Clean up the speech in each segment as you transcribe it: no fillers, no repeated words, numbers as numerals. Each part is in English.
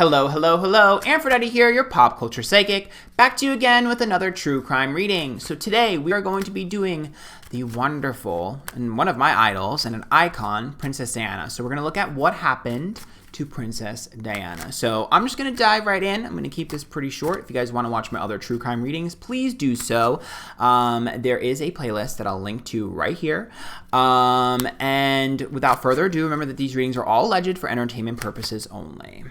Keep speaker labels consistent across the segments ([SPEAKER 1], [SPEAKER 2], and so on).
[SPEAKER 1] Hello, hello, hello. Antphrodite here, your pop culture psychic. Back to you again with another true crime reading. So today we are going to be doing the wonderful and one of my idols and an icon, Princess Diana. So we're going to look at what happened to Princess Diana. So I'm just going to dive right in. I'm going to keep this pretty short. If you guys want to watch my other true crime readings, please do so. There is a playlist that I'll link to right here. And without further ado, remember that these readings are all alleged for entertainment purposes only.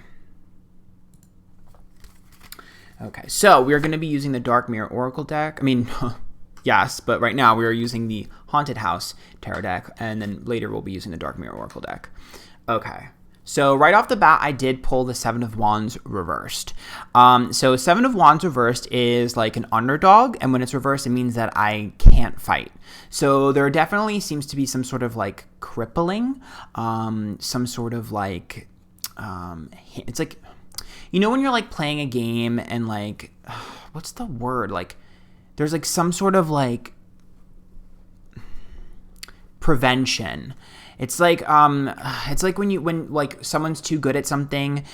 [SPEAKER 1] Okay, so we're going to be using the Dark Mirror Oracle deck. I mean, yes, but right now we are using the Haunted House Tarot deck, and then later we'll be using the Dark Mirror Oracle deck. Okay, so right off the bat, I did pull the Seven of Wands reversed. So Seven of Wands reversed is like an underdog, and when it's reversed, it means that I can't fight. So there definitely seems to be some sort of like crippling, some sort of like, it's like, you know when you're like playing a game and like, what's the word? Like there's like some sort of like prevention. It's like when like someone's too good at something,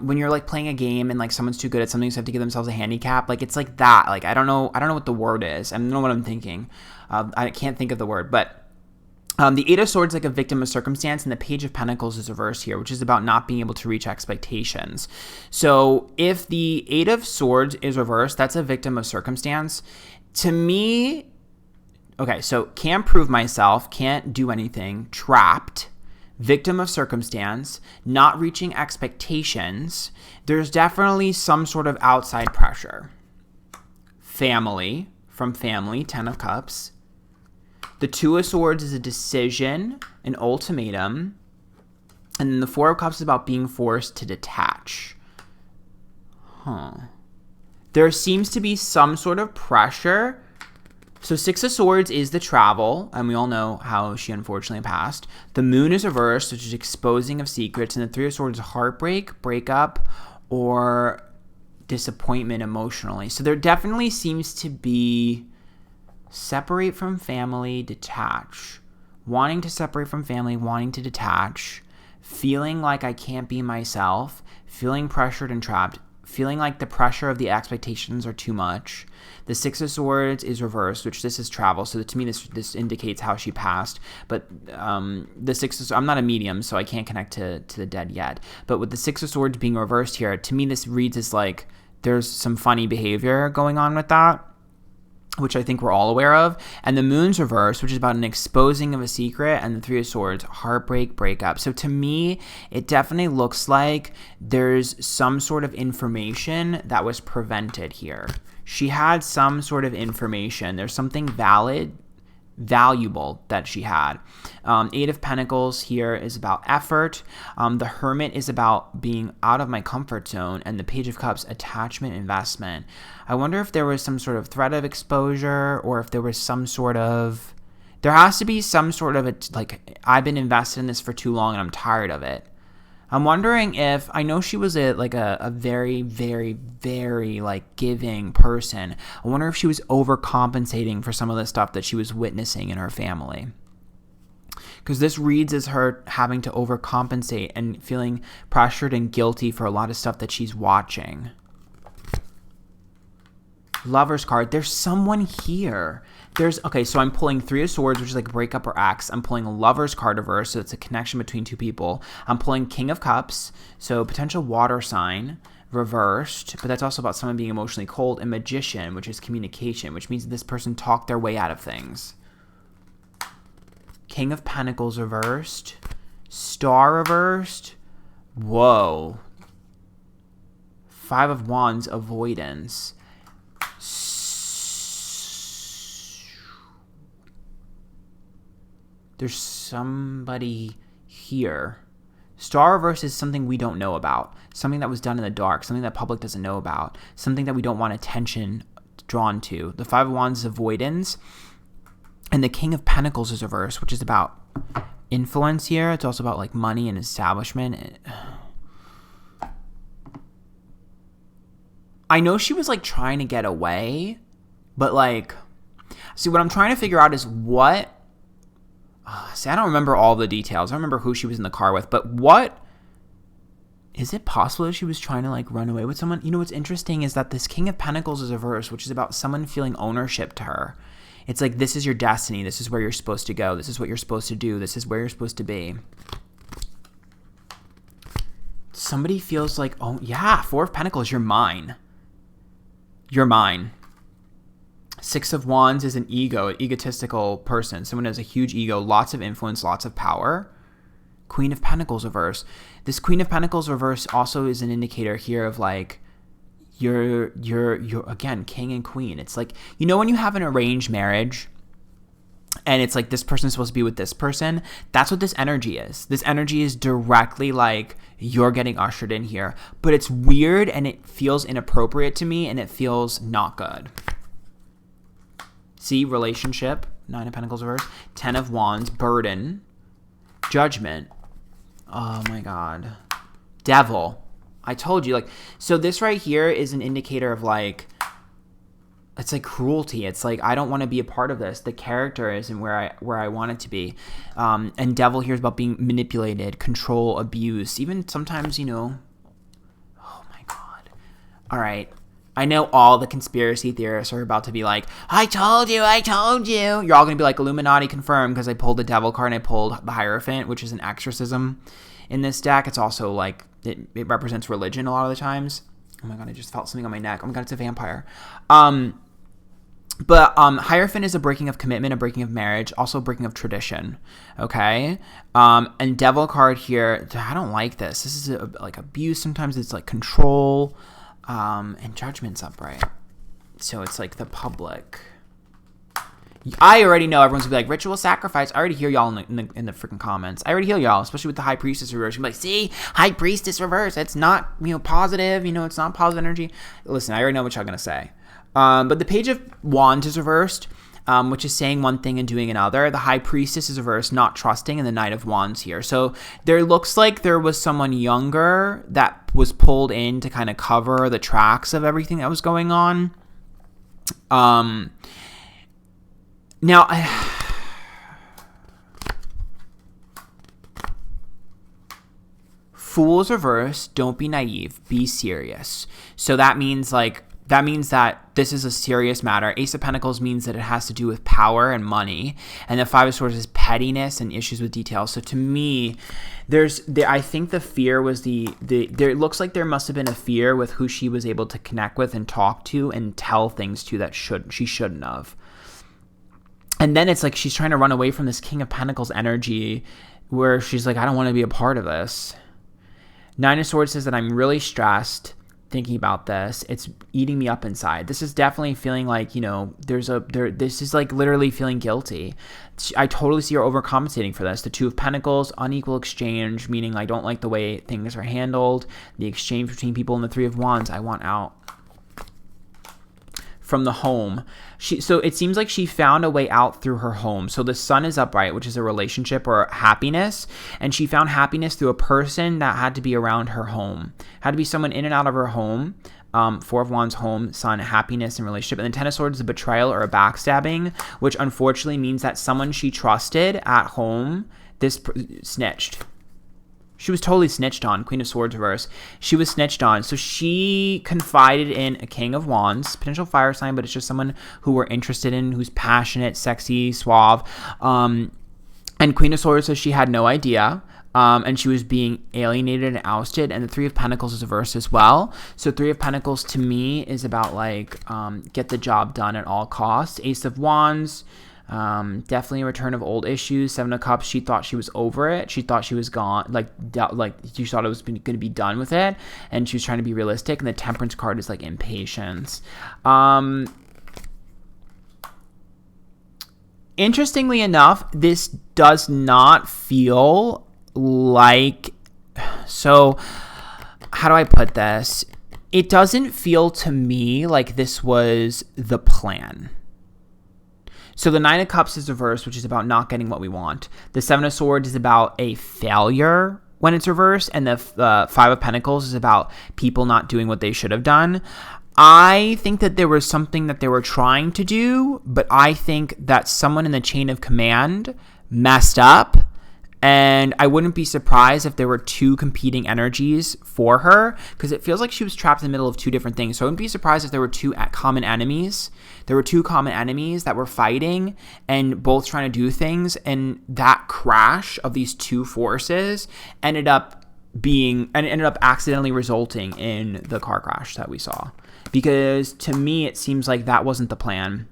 [SPEAKER 1] when you're like playing a game and like someone's too good at something, so they have to give themselves a handicap. Like it's like that. Like I don't know what the word is. I don't know what I'm thinking. I can't think of the word, but the Eight of Swords is like a victim of circumstance, and the Page of Pentacles is reversed here, which is about not being able to reach expectations. So if the Eight of Swords is reversed, that's a victim of circumstance. To me, okay, so can't prove myself, can't do anything, trapped, victim of circumstance, not reaching expectations. There's definitely some sort of outside pressure. Family, from family, Ten of Cups. The Two of Swords is a decision, an ultimatum. And then the Four of Cups is about being forced to detach. There seems to be some sort of pressure. So Six of Swords is the travel, and we all know how she unfortunately passed. The Moon is reversed, which is exposing of secrets. And the Three of Swords is heartbreak, breakup, or disappointment emotionally. So there definitely seems to be separate from family, detach. Wanting to separate from family, wanting to detach. Feeling like I can't be myself. Feeling pressured and trapped. Feeling like the pressure of the expectations are too much. The Six of Swords is reversed, which this is travel. So to me, this indicates how she passed. But the Six of Swords, I'm not a medium, so I can't connect to the dead yet. But with the Six of Swords being reversed here, to me, this reads as like there's some funny behavior going on with that, which I think we're all aware of. And the Moon's reverse, which is about an exposing of a secret, and the Three of Swords, heartbreak, breakup. So to me, it definitely looks like there's some sort of information that was prevented here. She had some sort of information. There's something valuable that she had. Eight of Pentacles here is about effort. The Hermit is about being out of my comfort zone, and the Page of Cups, attachment, investment. I wonder if there was some sort of threat of exposure, or if there was some sort of, there has to be some sort of like, I've been invested in this for too long and I'm tired of it. I'm wondering if, I know she was a very, very, very like giving person. I wonder if she was overcompensating for some of the stuff that she was witnessing in her family. Because this reads as her having to overcompensate and feeling pressured and guilty for a lot of stuff that she's watching. Lover's card. There's someone here. Okay, so I'm pulling Three of Swords, which is like breakup or ex. I'm pulling a Lover's card reverse, so it's a connection between two people. I'm pulling King of Cups, so potential water sign, reversed, but that's also about someone being emotionally cold. And Magician, which is communication, which means that this person talked their way out of things. King of Pentacles reversed. Star reversed. Whoa. Five of Wands, avoidance. There's somebody here. Star reverse is something we don't know about. Something that was done in the dark. Something that public doesn't know about. Something that we don't want attention drawn to. The Five of Wands is avoidance. And the King of Pentacles is reverse, which is about influence here. It's also about like money and establishment. I know she was like trying to get away, but like, see, what I'm trying to figure out is what, see, I don't remember all the details. I don't remember who she was in the car with, but what Is it possible that she was trying to like run away with someone? You know, what's interesting is that this King of Pentacles is a verse, which is about someone feeling ownership to her. It's like, this is your destiny. This is where you're supposed to go. This is what you're supposed to do. This is where you're supposed to be. Somebody feels like, oh yeah, Four of Pentacles, you're mine. You're mine. Six of Wands is an egotistical person. Someone who has a huge ego, lots of influence, lots of power. Queen of Pentacles reverse. This Queen of Pentacles reverse also is an indicator here of like, you're again, king and queen. It's like, you know, when you have an arranged marriage and it's like this person's supposed to be with this person, that's what this energy is. This energy is directly like, you're getting ushered in here. But it's weird and it feels inappropriate to me and it feels not good. See, relationship, Nine of Pentacles reverse, 10 of Wands, burden, Judgment. Oh my God. Devil. I told you, like, so this right here is an indicator of like, it's like cruelty. It's like, I don't want to be a part of this. The character isn't where I want it to be. And devil here is about being manipulated, control, abuse, even sometimes, you know, oh my God. All right. I know all the conspiracy theorists are about to be like, I told you. You're all going to be like, Illuminati confirmed, because I pulled the devil card and I pulled the Hierophant, which is an exorcism in this deck. It's also like, it represents religion a lot of the times. Oh my God, I just felt something on my neck. Oh my God, it's a vampire. But Hierophant is a breaking of commitment, a breaking of marriage, also a breaking of tradition, okay? And devil card here, I don't like this. This is like abuse. Sometimes it's like control. And Judgment's upright. So it's like the public. I already know everyone's gonna be like, ritual sacrifice. I already hear y'all in the freaking comments. I already hear y'all, especially with the High Priestess reverse. You're like, see, High Priestess reverse. It's not, you know, positive. You know, it's not positive energy. Listen, I already know what y'all gonna say. But the Page of Wands is reversed, which is saying one thing and doing another. The High Priestess is reversed, not trusting, and the Knight of Wands here. So there looks like there was someone younger that was pulled in to kind of cover the tracks of everything that was going on. Now, Fool's reverse, don't be naive, be serious. So that means that this is a serious matter. Ace of Pentacles means that it has to do with power and money. And the Five of Swords is pettiness and issues with details. So to me, I think the fear was it looks like there must have been a fear with who she was able to connect with and talk to and tell things to that she shouldn't have. And then it's like she's trying to run away from this King of Pentacles energy where she's like, I don't want to be a part of this. Nine of Swords says that I'm really stressed thinking about this. It's eating me up inside. This is definitely feeling like, you know, this is like literally feeling guilty. I totally see her overcompensating for this. The Two of Pentacles, unequal exchange, meaning I don't like the way things are handled. The exchange between people, and the Three of Wands, I want out from the home. So it seems like she found a way out through her home. So the Sun is upright, which is a relationship or happiness. And she found happiness through a person that had to be around her home. Had to be someone in and out of her home. Four of Wands, home, Sun, happiness, and relationship. And the Ten of Swords is a betrayal or a backstabbing, which unfortunately means that someone she trusted at home, snitched. She was totally snitched on. Queen of Swords reverse. She was snitched on. So she confided in a King of Wands, potential fire sign, but it's just someone who we're interested in, who's passionate, sexy, suave. And Queen of Swords says she had no idea. And she was being alienated and ousted. And the Three of Pentacles is reversed as well. So Three of Pentacles to me is about like get the job done at all costs. Ace of Wands. Definitely a return of old issues. Seven of Cups, she thought she was over it. She thought she was gone, like she thought it was going to be done with it, and she was trying to be realistic. And the Temperance card is like impatience. Interestingly enough, this does not feel like, so how do I put this? It doesn't feel to me like this was the plan. So the Nine of Cups is reversed, which is about not getting what we want. The Seven of Swords is about a failure when it's reversed. And the Five of Pentacles is about people not doing what they should have done. I think that there was something that they were trying to do, but I think that someone in the chain of command messed up And I wouldn't be surprised if there were two competing energies for her, because it feels like she was trapped in the middle of two different things. So I wouldn't be surprised if there were two common enemies. There were two common enemies that were fighting and both trying to do things. And that crash of these two forces ended up accidentally resulting in the car crash that we saw. Because to me, it seems like that wasn't the plan.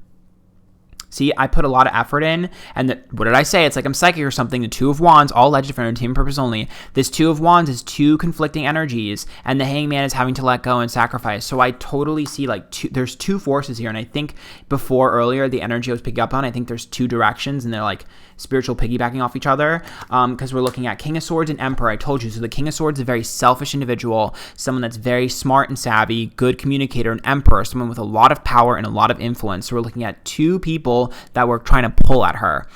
[SPEAKER 1] See, I put a lot of effort in, and what did I say? It's like I'm psychic or something. The Two of Wands, all alleged for entertainment purpose only. This Two of Wands is two conflicting energies, and the Hangman is having to let go and sacrifice. So I totally see like there's two forces here, and I think earlier, the energy I was picking up on, I think there's two directions, and they're like spiritual piggybacking off each other, because we're looking at King of Swords and Emperor. I told you. So the King of Swords is a very selfish individual, someone that's very smart and savvy, good communicator, and Emperor, someone with a lot of power and a lot of influence. So we're looking at two people that were trying to pull at her.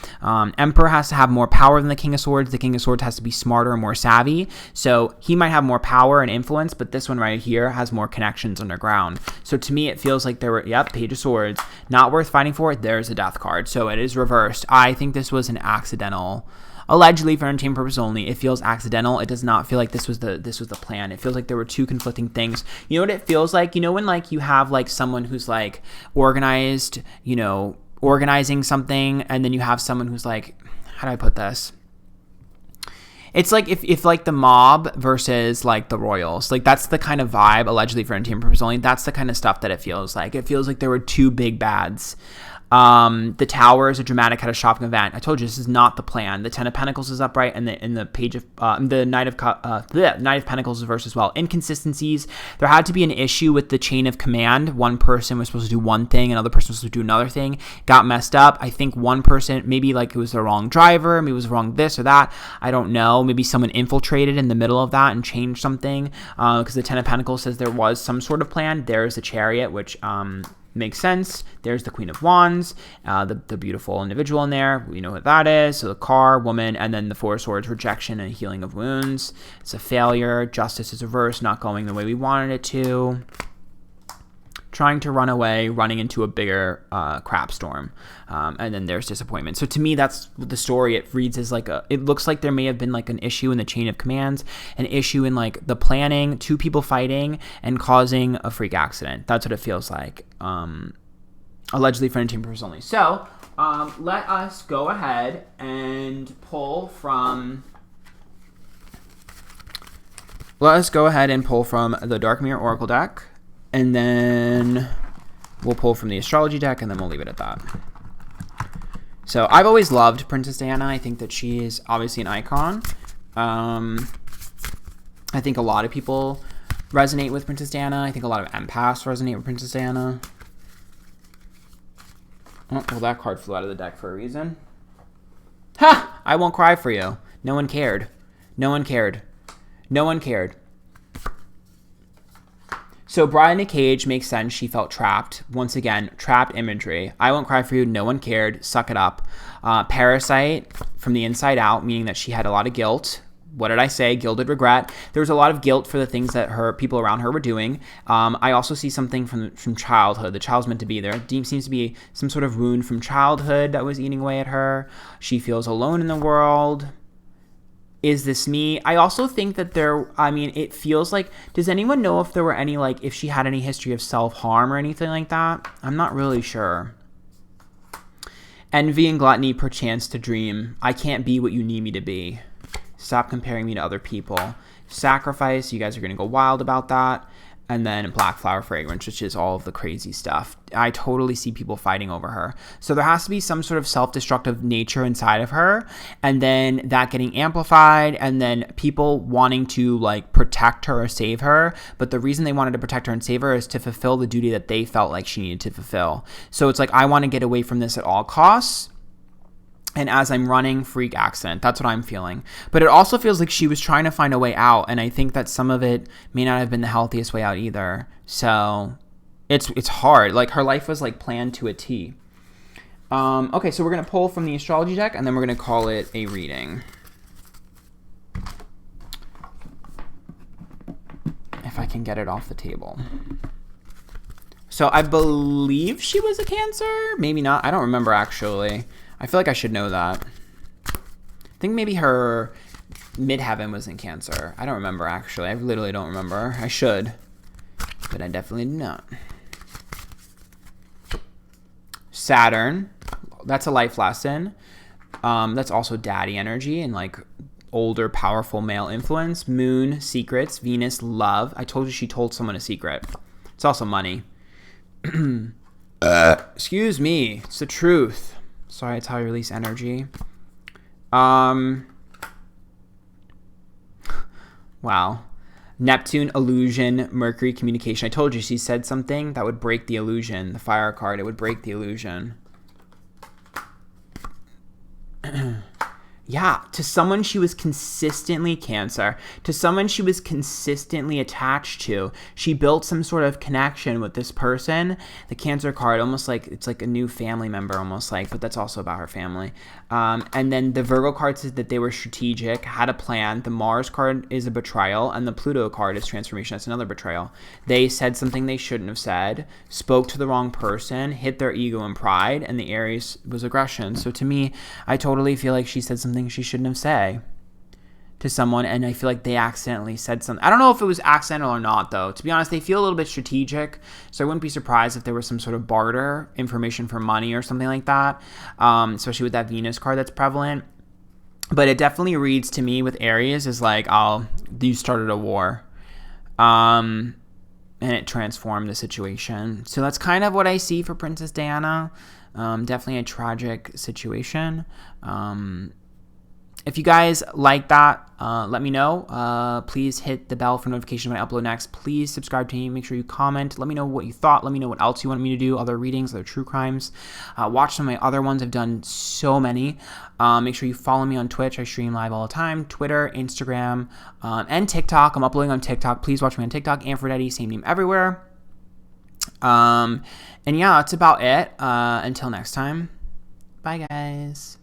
[SPEAKER 1] Emperor has to have more power than the King of Swords. The King of Swords has to be smarter and more savvy. So he might have more power and influence, but this one right here has more connections underground. So to me, it feels like there were, Page of Swords, not worth fighting for. There's a Death card. So it is reversed. I think this was an accidental, allegedly for entertainment purpose only. It feels accidental. It does not feel like this was the plan. It feels like there were two conflicting things. You know what it feels like? You know when like you have like someone who's like organized, organizing something, and then you have someone who's like, how do I put this? It's like if like the mob versus like the royals, like that's the kind of vibe, allegedly for entertainment purpose only. That's the kind of stuff that it feels like. It feels like there were two big bads. The Tower is a dramatic catastrophic event. I told you this is not the plan. The Ten of Pentacles is upright, and the Page of the Knight of Pentacles is reversed as well. Inconsistencies. There had to be an issue with the chain of command. One person was supposed to do one thing, another person was supposed to do another thing. Got messed up. I think one person, maybe like it was the wrong driver, maybe it was wrong this or that. I don't know. Maybe someone infiltrated in the middle of that and changed something. Because the Ten of Pentacles says there was some sort of plan. There's the Chariot, which makes sense. There's the Queen of Wands, the beautiful individual in there. We know what that is. So the car, woman, and then the Four of Swords, rejection and healing of wounds. It's a failure. Justice is reversed, not going the way we wanted it to. Trying to run away, running into a bigger crap storm. And then there's disappointment. So to me, that's the story. It reads as like it looks like there may have been like an issue in the chain of commands, an issue in like the planning, two people fighting and causing a freak accident. That's what it feels like. Allegedly for entertainment purposes only. So let us go ahead and pull from the Dark Mirror Oracle deck. And then we'll pull from the astrology deck, and then we'll leave it at that. So I've always loved Princess Diana. I think that she is obviously an icon. I think a lot of people resonate with Princess Diana. I think a lot of empaths resonate with Princess Diana. Oh, well, that card flew out of the deck for a reason. Ha! I won't cry for you. No one cared. No one cared. No one cared. So Bride in a Cage makes sense. She felt trapped. Once again, trapped imagery. I won't cry for you. No one cared. Suck it up. Parasite from the inside out, meaning that she had a lot of guilt. What did I say? Gilded regret. There was a lot of guilt for the things that people around her were doing. I also see something from childhood. The child's meant to be there. Seems to be some sort of wound from childhood that was eating away at her. She feels alone in the world. Is this me? I also think that it feels like, does anyone know if there were any, like, if she had any history of self-harm or anything like that? I'm not really sure. Envy and gluttony, perchance to dream. I can't be what you need me to be. Stop comparing me to other people. Sacrifice, you guys are going to go wild about that. And then Black Flower Fragrance, which is all of the crazy stuff. I totally see people fighting over her. So there has to be some sort of self-destructive nature inside of her, and then that getting amplified, and then people wanting to like protect her or save her. But the reason they wanted to protect her and save her is to fulfill the duty that they felt like she needed to fulfill. So it's like, I want to get away from this at all costs. And as I'm running, freak accident. That's what I'm feeling. But it also feels like she was trying to find a way out. And I think that some of it may not have been the healthiest way out either. So it's hard. Like, her life was like planned to a T. Okay, so we're going to pull from the astrology deck, and then we're going to call it a reading. If I can get it off the table. So I believe she was a Cancer. Maybe not. I don't remember actually. I feel like I should know that. I think maybe her midheaven was in Cancer. I don't remember, actually. I literally don't remember. I should, but I definitely do not. Saturn, that's a life lesson. That's also daddy energy and like older, powerful male influence. Moon, secrets. Venus, love. I told you she told someone a secret. It's also money. Excuse me. It's the truth. Sorry, it's how I release energy. Wow. Neptune, illusion. Mercury, communication. I told you she said something that would break the illusion. The fire card, it would break the illusion. Yeah, to someone she was consistently Cancer, to someone she was consistently attached to. She built some sort of connection with this person. The Cancer card, almost like it's like a new family member, almost like, but that's also about her family. And then the Virgo card says that they were strategic, had a plan. The Mars card is a betrayal, and the Pluto card is transformation. That's another betrayal. They said something they shouldn't have said, spoke to the wrong person, hit their ego and pride, and the Aries was aggression. So to me, I totally feel like she said something she shouldn't have said to someone, and I feel like they accidentally said something. I don't know if it was accidental or not, though. To be honest, they feel a little bit strategic, so I wouldn't be surprised if there was some sort of barter, information for money or something like that, especially with that Venus card that's prevalent. But it definitely reads to me with Aries as like, oh, you started a war, and it transformed the situation. So that's kind of what I see for Princess Diana. Definitely a tragic situation. If you guys like that, let me know. Please hit the bell for notification when I upload next. Please subscribe to me. Make sure you comment. Let me know what you thought. Let me know what else you want me to do. Other readings, other true crimes. Watch some of my other ones. I've done so many. Make sure you follow me on Twitch. I stream live all the time. Twitter, Instagram, and TikTok. I'm uploading on TikTok. Please watch me on TikTok. Antphrodite, same name everywhere. And yeah, that's about it. Until next time. Bye, guys.